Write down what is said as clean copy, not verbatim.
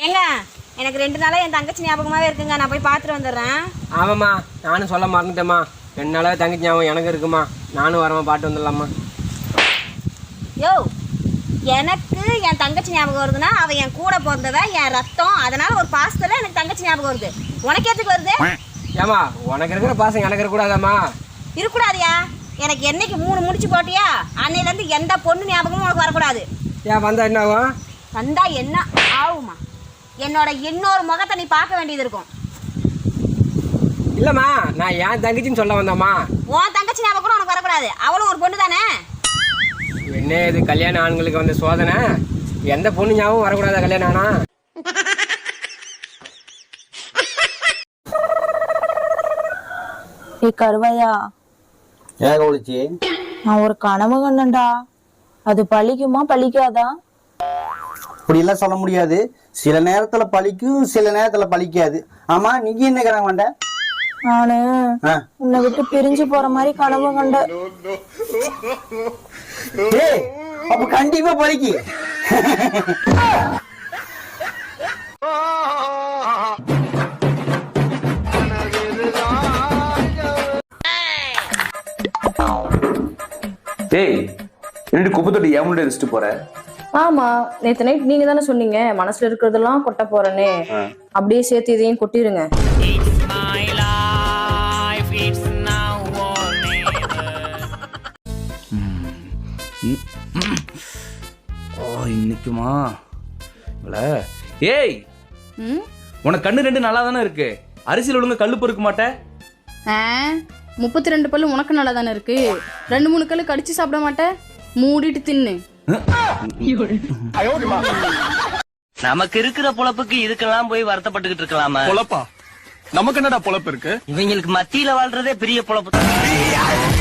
ஏங்க எனக்கு 2 நாளா என் தங்கச்சி ஞாபகமாவே இருக்குங்க. நான் போய் பார்த்துட்டு வந்துடுறேன். ஆமாம்மா, நானும் சொல்ல மறந்துட்டேம்மா. 2 நாளாவே தங்கச்சி ஞாபகம் எனக்கு இருக்குமா. நானும் வரமா பாட்டு வந்துடலாமா. யோ, எனக்கு என் தங்கச்சி ஞாபகம் வருதுன்னா அவள் என் கூட பிறந்தவ, என் ரத்தம். அதனால ஒரு பாசத்துல எனக்கு தங்கச்சி ஞாபகம் வருது. உனக்கு எதுக்கு வருது? ஏமா, உனக்கு இருக்கிற பாசம் எனக்கு இருக்கக்கூடாதாம்மா? இருக்கக்கூடாதியா? எனக்கு என்னைக்கு 3 முடிச்சு போட்டியா அன்னையிலேருந்து எந்த பொண்ணு ஞாபகமும் உனக்கு வரக்கூடாது. ஏன் வந்தா என்ன ஆகும்? வந்தா என்ன ஆகுமா? என்னோட இன்னொரு முகத்தை நீ பார்க்க வேண்டியது இருக்கும். இல்லம்மா, நான் என் தங்கச்சின்னு சொல்ல வந்தம்மா. உன் தங்கச்சி ஞாபகம் கூட உனக்கு வரக்கூடாது. அவளும் ஒரு பொண்ணு தானே. என்ன இது கல்யாண ஆண்களுக்கு வந்த சோதனை? எந்த பொண்ணு ஞாபகம் வரக்கூடாதா கல்யாணம் ஆனா? கருவாயா, ஏக ஒழிச்சி நான் ஒரு கனவு கண்டேன்டா. அது பழிக்குமா பழிக்காதா? இப்படி எல்லாம் சொல்ல முடியாது. சில நேரத்துல பழிக்கும், சில நேரத்துல பழிக்காது. ஆமா, நீங்க என்ன கனவு கண்ட? நானு உன்னை விட்டு பிரிஞ்சு போற மாதிரி கனவு கண்டேன். அப்ப கண்டிப்பா பழிக்கு. டேய், 2 குப்பை தொட்டி ஏமுள்ள வச்சுட்டு போற? ஆமா, நேத்து நைட் நீங்க தானே சொன்னீங்க மனசுல இருக்கிறதெல்லாம் கொட்ட போறேன்னு. அப்படியே சேர்த்து இதையும் கொட்டிருங்க. இன்னைக்குமா ஏய், உனக்கு கண்ணு 2 நல்லா தானே இருக்கு. அரிசியில் ஒழுங்க கல்லு பொறுக்க மாட்டேன். 32 பல்லு உனக்கு நல்லா தானே இருக்கு. 2-3 கல்லு கடிச்சு சாப்பிட மாட்டேன். மூடிட்டு தின்னு. நமக்கு இருக்கிற பொழப்புக்கு இதுக்கெல்லாம் போய் வருத்தப்பட்டுக்கிட்டு இருக்கலாமா? பொழப்பா? நமக்கு என்னடா பொழப்பு இருக்கு? இவங்களுக்கு மத்தியில வாழ்றதே பெரிய பொழப்பு தான்.